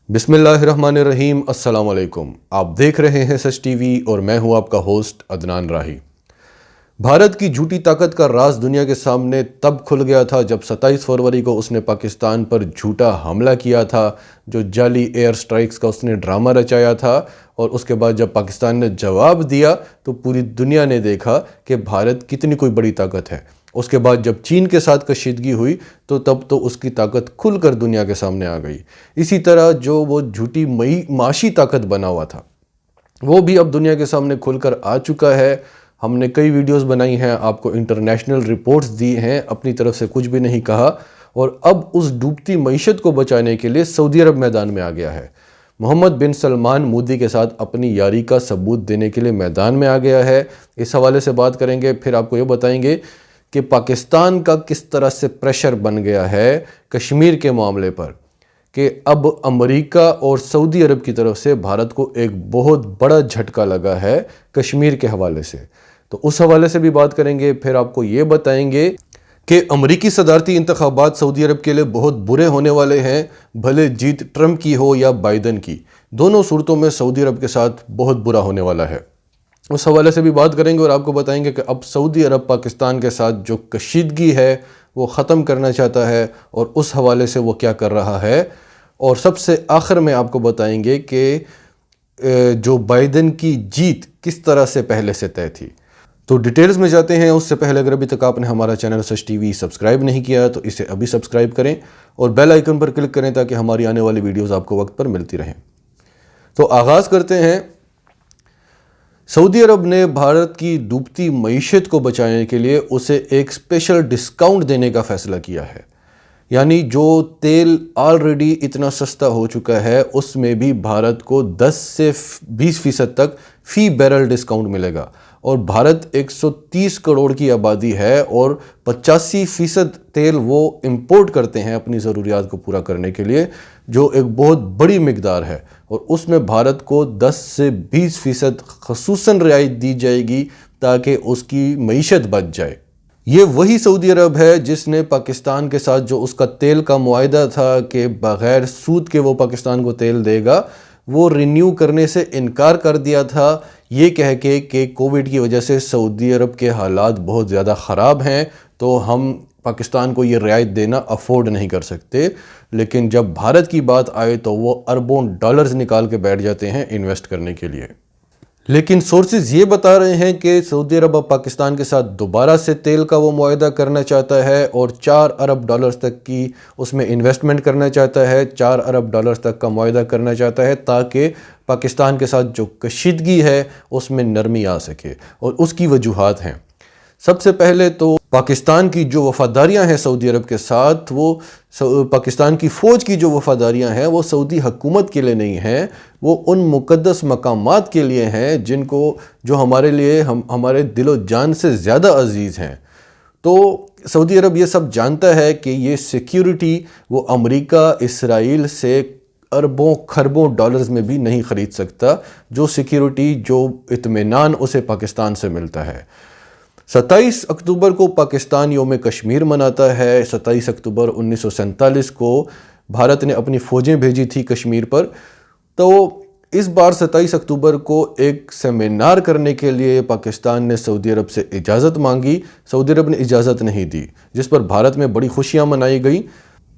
बिस्मिल्लाहिर्रहमानिर्रहीम। अस्सलाम वालेकुम। आप देख रहे हैं सच टीवी और मैं हूं आपका होस्ट अदनान राही। भारत की झूठी ताकत का राज दुनिया के सामने तब खुल गया था जब 27 फरवरी को उसने पाकिस्तान पर झूठा हमला किया था, जो जाली एयर स्ट्राइक्स का उसने ड्रामा रचाया था। और उसके बाद जब पाकिस्तान ने जवाब दिया तो पूरी दुनिया ने देखा कि भारत कितनी कोई बड़ी ताकत है। उसके बाद जब चीन के साथ कशीदगी हुई तो तब तो उसकी ताकत खुलकर दुनिया के सामने आ गई। इसी तरह जो वो झूठी माशी ताकत बना हुआ था वो भी अब दुनिया के सामने खुलकर आ चुका है। हमने कई वीडियोस बनाई हैं, आपको इंटरनेशनल रिपोर्ट्स दी हैं, अपनी तरफ से कुछ भी नहीं कहा। और अब उस डूबती मईशत को बचाने के लिए सऊदी अरब मैदान में आ गया है। मोहम्मद बिन सलमान मोदी के साथ अपनी यारी का सबूत देने के लिए मैदान में आ गया है। इस हवाले से बात करेंगे। फिर आपको ये बताएंगे कि पाकिस्तान का किस तरह से प्रेशर बन गया है कश्मीर के मामले पर, कि अब अमेरिका और सऊदी अरब की तरफ से भारत को एक बहुत बड़ा झटका लगा है कश्मीर के हवाले से। तो उस हवाले से भी बात करेंगे। फिर आपको ये बताएंगे कि अमरीकी सदारती इंतखाबात सऊदी अरब के लिए बहुत बुरे होने वाले हैं, भले जीत ट्रंप की हो या बाइडन की। दोनों सूरतों में सऊदी अरब के साथ बहुत बुरा होने वाला है। उस हवाले से भी बात करेंगे और आपको बताएंगे कि अब सऊदी अरब पाकिस्तान के साथ जो कशीदगी है वो ख़त्म करना चाहता है और उस हवाले से वो क्या कर रहा है। और सबसे आखिर में आपको बताएंगे कि जो बाइडन की जीत किस तरह से पहले से तय थी। तो डिटेल्स में जाते हैं। उससे पहले अगर अभी तक आपने हमारा चैनल सच टीवी सब्सक्राइब नहीं किया तो इसे अभी सब्सक्राइब करें और बेल आइकन पर क्लिक करें ताकि हमारी आने वाली वीडियोज़ आपको वक्त पर मिलती रहें। तो आगाज़ करते हैं। सऊदी अरब ने भारत की डूबती मईशत को बचाने के लिए उसे एक स्पेशल डिस्काउंट देने का फ़ैसला किया है। यानी जो तेल ऑलरेडी इतना सस्ता हो चुका है उसमें भी भारत को 10 से 20% तक फ़ी बैरल डिस्काउंट मिलेगा। और भारत 130 करोड़ की आबादी है और 85% तेल वो इंपोर्ट करते हैं अपनी ज़रूरियात को पूरा करने के लिए, जो एक बहुत बड़ी मिकदार है। और उसमें भारत को 10 से 20% ख़ुसूसन रियायत दी जाएगी ताकि उसकी मईशत बच जाए। ये वही सऊदी अरब है जिसने पाकिस्तान के साथ जो उसका तेल का मुआहदा था कि बग़ैर सूद के वो पाकिस्तान को तेल देगा, वो रिन्यू करने से इनकार कर दिया था, ये कह के कि कोविड की वजह से सऊदी अरब के हालात बहुत ज़्यादा ख़राब हैं तो हम पाकिस्तान को ये रियायत देना अफोर्ड नहीं कर सकते। लेकिन जब भारत की बात आए तो वो अरबों डॉलर्स निकाल के बैठ जाते हैं इन्वेस्ट करने के लिए। लेकिन सोर्सेज ये बता रहे हैं कि सऊदी अरब अब पाकिस्तान के साथ दोबारा से तेल का वो मुआहदा करना चाहता है और 4 अरब डॉलर्स तक की उसमें इन्वेस्टमेंट करना चाहता है, 4 अरब डॉलर्स तक का मुआहदा करना चाहता है ताकि पाकिस्तान के साथ जो कशीदगी है उसमें नरमी आ सके। और उसकी वजूहात हैं। सबसे पहले तो पाकिस्तान की जो वफ़ादारियाँ हैं सऊदी अरब के साथ, वो पाकिस्तान की फ़ौज की जो वफ़ादारियाँ हैं वो सऊदी हुकूमत के लिए नहीं हैं, वो उन मुक़द्दस मकामात के लिए हैं जो हमारे लिए हमारे दिलो जान से ज़्यादा अज़ीज़ हैं। तो सऊदी अरब ये सब जानता है कि ये सिक्योरिटी वो अमेरिका इसराइल से अरबों खरबों डॉलर्स में भी नहीं ख़रीद सकता, जो सिक्योरिटी जो इत्मीनान उसे पाकिस्तान से मिलता है। 27 अक्टूबर को पाकिस्तान यौम कश्मीर मनाता है। 27 अक्टूबर 1947 को भारत ने अपनी फ़ौजें भेजी थी कश्मीर पर। तो इस बार 27 अक्टूबर को एक सेमिनार करने के लिए पाकिस्तान ने सऊदी अरब से इजाज़त मांगी। सऊदी अरब ने इजाज़त नहीं दी, जिस पर भारत में बड़ी खुशियाँ मनाई गई।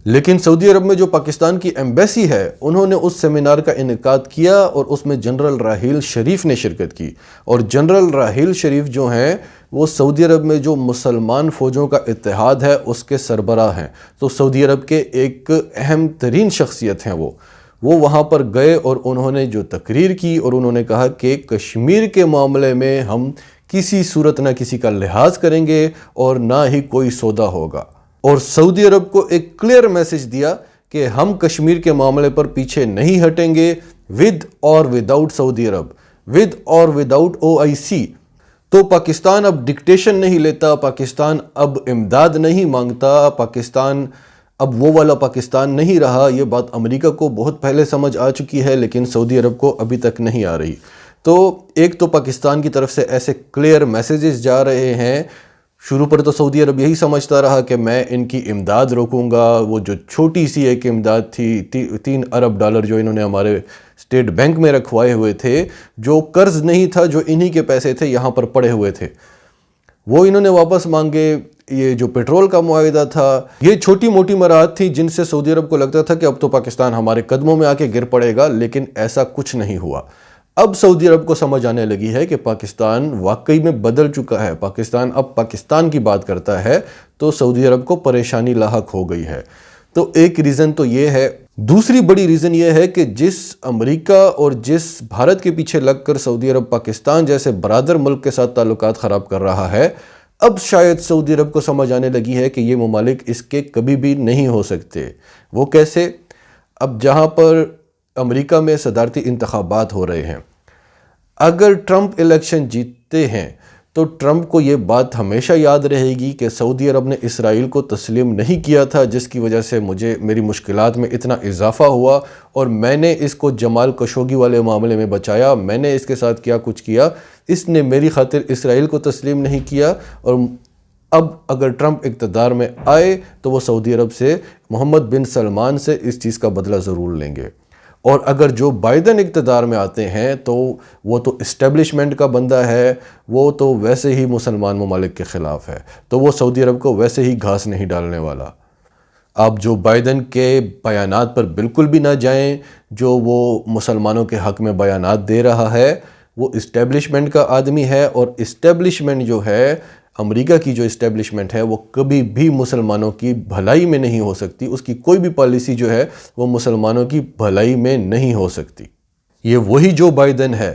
लेकिन सऊदी अरब में जो पाकिस्तान की एम्बेसी है उन्होंने उस सेमिनार का इनेकाद किया और उसमें जनरल राहील शरीफ ने शिरकत की। और जनरल राहील शरीफ जो हैं वो सऊदी अरब में जो मुसलमान फ़ौजों का इत्तेहाद है उसके सरबराह हैं। तो सऊदी अरब के एक अहम तरीन शख्सियत हैं वो वहाँ पर गए और उन्होंने जो तकरीर की और उन्होंने कहा कि कश्मीर के मामले में हम किसी सूरत ना किसी का लिहाज करेंगे और ना ही कोई सौदा होगा। और सऊदी अरब को एक क्लियर मैसेज दिया कि हम कश्मीर के मामले पर पीछे नहीं हटेंगे, विद और विदाउट सऊदी अरब, विद और विदाउट OIC। तो पाकिस्तान अब डिक्टेशन नहीं लेता, पाकिस्तान अब इमदाद नहीं मांगता, पाकिस्तान अब वो वाला पाकिस्तान नहीं रहा। ये बात अमेरिका को बहुत पहले समझ आ चुकी है लेकिन सऊदी अरब को अभी तक नहीं आ रही। तो एक तो पाकिस्तान की तरफ से ऐसे क्लियर मैसेजेस जा रहे हैं شروع پر تو سعودی عرب یہی سمجھتا رہا کہ میں ان کی امداد روکوں گا. وہ جو چھوٹی سی ایک امداد تھی $3 ارب جو انہوں نے ہمارے اسٹیٹ بینک میں رکھوائے ہوئے تھے، جو قرض نہیں تھا، جو انہی کے پیسے تھے، یہاں پر پڑے ہوئے تھے، وہ انہوں نے واپس مانگے. یہ جو پیٹرول کا معاہدہ تھا، یہ چھوٹی موٹی مراحت تھی جن سے سعودی عرب کو لگتا تھا کہ اب تو پاکستان ہمارے قدموں میں آ کے گر پڑے گا، لیکن ایسا کچھ نہیں ہوا. اب سعودی عرب کو سمجھ آنے لگی ہے کہ پاکستان واقعی میں بدل چکا ہے، پاکستان اب پاکستان کی بات کرتا ہے، تو سعودی عرب کو پریشانی لاحق ہو گئی ہے. تو ایک ریزن تو یہ ہے. دوسری بڑی ریزن یہ ہے کہ جس امریکہ اور جس بھارت کے پیچھے لگ کر سعودی عرب پاکستان جیسے برادر ملک کے ساتھ تعلقات خراب کر رہا ہے، اب شاید سعودی عرب کو سمجھ آنے لگی ہے کہ یہ ممالک اس کے کبھی بھی نہیں ہو سکتے. وہ کیسے؟ اب جہاں پر امریکہ میں صدارتی انتخابات ہو رہے ہیں، اگر ٹرمپ الیکشن جیتتے ہیں تو ٹرمپ کو یہ بات ہمیشہ یاد رہے گی کہ سعودی عرب نے اسرائیل کو تسلیم نہیں کیا تھا، جس کی وجہ سے میری مشکلات میں اتنا اضافہ ہوا، اور میں نے اس کو جمال خشوگی والے معاملے میں بچایا، میں نے اس کے ساتھ کیا کچھ کیا، اس نے میری خاطر اسرائیل کو تسلیم نہیں کیا. اور اب اگر ٹرمپ اقتدار میں آئے تو وہ سعودی عرب سے، محمد بن سلمان سے اس چیز کا بدلہ ضرور لیں گے. اور اگر جو بائیڈن اقتدار میں آتے ہیں تو وہ تو اسٹیبلشمنٹ کا بندہ ہے، وہ تو ویسے ہی مسلمان ممالک کے خلاف ہے، تو وہ سعودی عرب کو ویسے ہی گھاس نہیں ڈالنے والا. آپ جو بائیڈن کے بیانات پر بالکل بھی نہ جائیں، جو وہ مسلمانوں کے حق میں بیانات دے رہا ہے، وہ اسٹیبلشمنٹ کا آدمی ہے، اور اسٹیبلشمنٹ جو ہے، امریکہ کی جو اسٹیبلشمنٹ ہے، وہ کبھی بھی مسلمانوں کی بھلائی میں نہیں ہو سکتی. اس کی کوئی بھی پالیسی جو ہے وہ مسلمانوں کی بھلائی میں نہیں ہو سکتی. یہ وہی جو بائیڈن ہے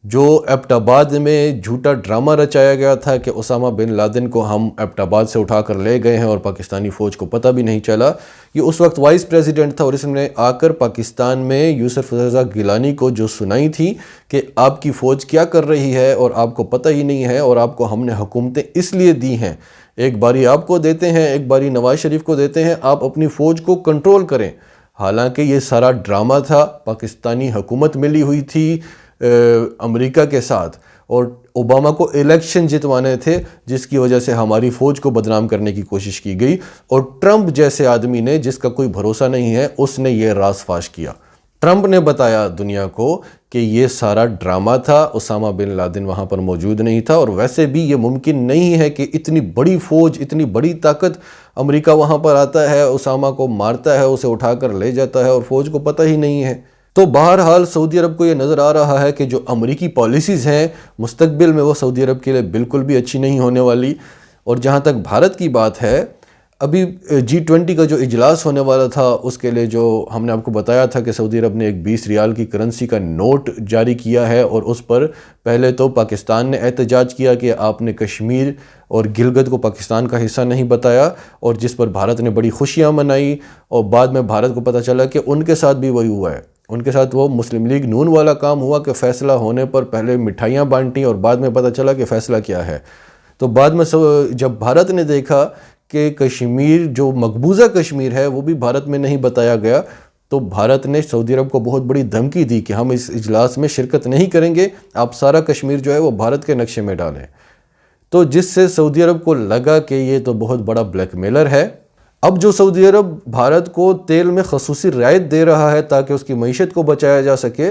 جو ایبٹ آباد میں جھوٹا ڈرامہ رچایا گیا تھا کہ اسامہ بن لادن کو ہم ایبٹ آباد سے اٹھا کر لے گئے ہیں اور پاکستانی فوج کو پتہ بھی نہیں چلا. یہ اس وقت وائس پریزیڈنٹ تھا، اور اس نے آ کر پاکستان میں یوسف رضا گیلانی کو جو سنائی تھی کہ آپ کی فوج کیا کر رہی ہے اور آپ کو پتہ ہی نہیں ہے، اور آپ کو ہم نے حکومتیں اس لیے دی ہیں، ایک باری آپ کو دیتے ہیں، ایک باری نواز شریف کو دیتے ہیں، آپ اپنی فوج کو کنٹرول کریں. حالانکہ یہ سارا ڈرامہ تھا. پاکستانی حکومت ملی ہوئی تھی امریکہ کے ساتھ، اور اوباما کو الیکشن جتوانے تھے، جس کی وجہ سے ہماری فوج کو بدنام کرنے کی کوشش کی گئی، اور ٹرمپ جیسے آدمی نے، جس کا کوئی بھروسہ نہیں ہے، اس نے یہ راز فاش کیا. ٹرمپ نے بتایا دنیا کو کہ یہ سارا ڈرامہ تھا، اسامہ بن لادن وہاں پر موجود نہیں تھا، اور ویسے بھی یہ ممکن نہیں ہے کہ اتنی بڑی فوج، اتنی بڑی طاقت امریکہ وہاں پر آتا ہے، اسامہ کو مارتا ہے، اسے اٹھا کر لے جاتا ہے، اور فوج کو پتہ ہی نہیں ہے. تو بہرحال سعودی عرب کو یہ نظر آ رہا ہے کہ جو امریکی پالیسیز ہیں مستقبل میں وہ سعودی عرب کے لیے بالکل بھی اچھی نہیں ہونے والی. اور جہاں تک بھارت کی بات ہے، ابھی G20 کا جو اجلاس ہونے والا تھا، اس کے لیے جو ہم نے آپ کو بتایا تھا کہ سعودی عرب نے ایک 20 ریال کی کرنسی کا نوٹ جاری کیا ہے، اور اس پر پہلے تو پاکستان نے احتجاج کیا کہ آپ نے کشمیر اور گلگت کو پاکستان کا حصہ نہیں بتایا، اور جس پر بھارت نے بڑی خوشیاں منائی، اور بعد میں بھارت کو پتہ چلا کہ ان کے ساتھ بھی وہی ہوا ہے. ان کے ساتھ وہ مسلم لیگ نون والا کام ہوا کہ فیصلہ ہونے پر پہلے مٹھائیاں بانٹیں، اور بعد میں پتہ چلا کہ فیصلہ کیا ہے. تو بعد میں جب بھارت نے دیکھا کہ کشمیر جو مقبوضہ کشمیر ہے وہ بھی بھارت میں نہیں بتایا گیا، تو بھارت نے سعودی عرب کو بہت بڑی دھمکی دی کہ ہم اس اجلاس میں شرکت نہیں کریں گے، آپ سارا کشمیر جو ہے وہ بھارت کے نقشے میں ڈالیں. تو جس سے سعودی عرب کو لگا کہ یہ تو بہت بڑا بلیک میلر ہے. اب جو سعودی عرب بھارت کو تیل میں خصوصی رعایت دے رہا ہے تاکہ اس کی معیشت کو بچایا جا سکے،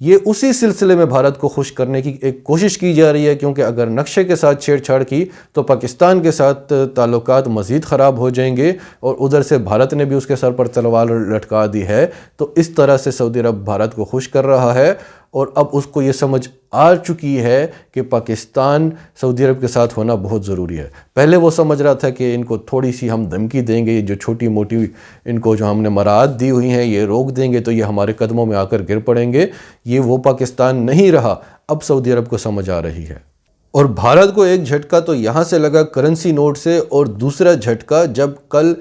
یہ اسی سلسلے میں بھارت کو خوش کرنے کی ایک کوشش کی جا رہی ہے، کیونکہ اگر نقشے کے ساتھ چھیڑ چھاڑ کی تو پاکستان کے ساتھ تعلقات مزید خراب ہو جائیں گے، اور ادھر سے بھارت نے بھی اس کے سر پر تلوار لٹکا دی ہے. تو اس طرح سے سعودی عرب بھارت کو خوش کر رہا ہے، اور اب اس کو یہ سمجھ آ چکی ہے کہ پاکستان سعودی عرب کے ساتھ ہونا بہت ضروری ہے. پہلے وہ سمجھ رہا تھا کہ ان کو تھوڑی سی ہم دھمکی دیں گے، جو چھوٹی موٹی ان کو جو ہم نے مراعات دی ہوئی ہیں یہ روک دیں گے تو یہ ہمارے قدموں میں آ کر گر پڑیں گے. یہ وہ پاکستان نہیں رہا. اب سعودی عرب کو سمجھ آ رہی ہے. اور بھارت کو ایک جھٹکا تو یہاں سے لگا کرنسی نوٹ سے، اور دوسرا جھٹکا جب کل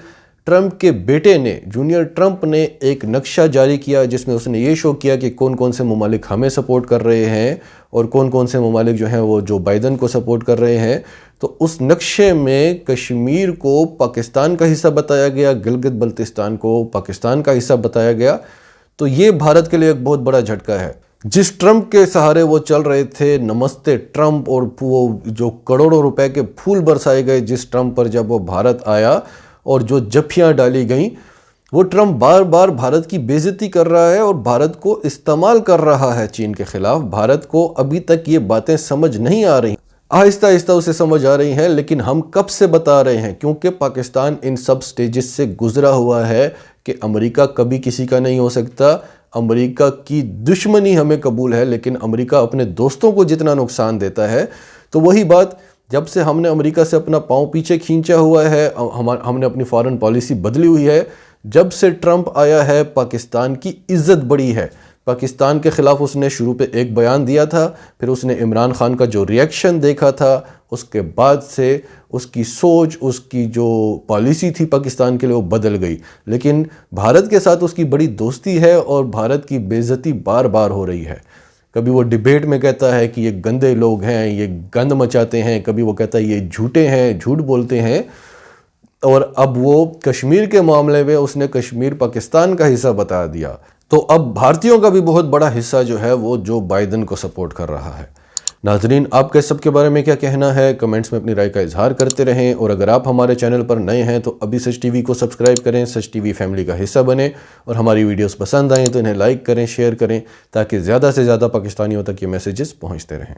ٹرمپ کے بیٹے نے، جونیئر ٹرمپ نے ایک نقشہ جاری کیا جس میں اس نے یہ شو کیا کہ کون کون سے ممالک ہمیں سپورٹ کر رہے ہیں اور کون کون سے ممالک جو ہیں وہ جو بائیڈن کو سپورٹ کر رہے ہیں. تو اس نقشے میں کشمیر کو پاکستان کا حصہ بتایا گیا، گلگت بلتستان کو پاکستان کا حصہ بتایا گیا. تو یہ بھارت کے لیے ایک بہت بڑا جھٹکا ہے. जिस ट्रंप के सहारे वो चल रहे थे, नमस्ते ट्रंप, और वो जो करोड़ों रुपए के फूल बरसाए गए जिस ट्रंप पर जब वो भारत आया, और जो जफ्फियाँ डाली गईं, वो ट्रंप बार बार भारत की बेइज्जती कर रहा है और भारत को इस्तेमाल कर रहा है चीन के खिलाफ। भारत को अभी तक ये बातें समझ नहीं आ रही, आहिस्ता आहिस्ता उसे समझ आ रही हैं, लेकिन हम कब से बता रहे हैं, क्योंकि पाकिस्तान इन सब स्टेजेस से गुजरा हुआ है कि अमेरिका कभी किसी का नहीं हो सकता। अमेरिका की दुश्मनी हमें कबूल है, लेकिन अमेरिका अपने दोस्तों को जितना नुकसान देता है, तो वही बात जब से हमने अमेरिका से अपना पाँव पीछे खींचा हुआ है, हमने अपनी फॉरेन पॉलिसी बदली हुई है, जब से ट्रंप आया है पाकिस्तान की इज़्ज़त बढ़ी है। पाकिस्तान के ख़िलाफ़ उसने शुरू पे एक बयान दिया था, फिर उसने इमरान खान का जो रिएक्शन देखा था, उसके बाद से उसकी सोच, उसकी जो पॉलिसी थी पाकिस्तान के लिए, वो बदल गई। लेकिन भारत के साथ उसकी बड़ी दोस्ती है और भारत की बेइज्जती बार बार हो रही है। कभी वो डिबेट में कहता है कि ये गंदे लोग हैं, ये गंद मचाते हैं, कभी वो कहता है ये झूठे हैं, झूठ बोलते हैं, और अब वो कश्मीर के मामले में उसने कश्मीर पाकिस्तान का हिस्सा बता दिया। तो अब भारतीयों का भी बहुत बड़ा हिस्सा जो है वो जो बाइडन को सपोर्ट कर रहा है। नाजरीन, आपके सबके बारे में क्या कहना है, कमेंट्स में अपनी राय का इजहार करते रहें, और अगर आप हमारे चैनल पर नए हैं तो अभी सच टीवी को सब्सक्राइब करें, सच टीवी फैमिली का हिस्सा बने, और हमारी वीडियोस पसंद आएँ तो इन्हें लाइक करें, शेयर करें, ताकि ज़्यादा से ज़्यादा पाकिस्तानियों तक ये मैसेजेस पहुँचते रहें।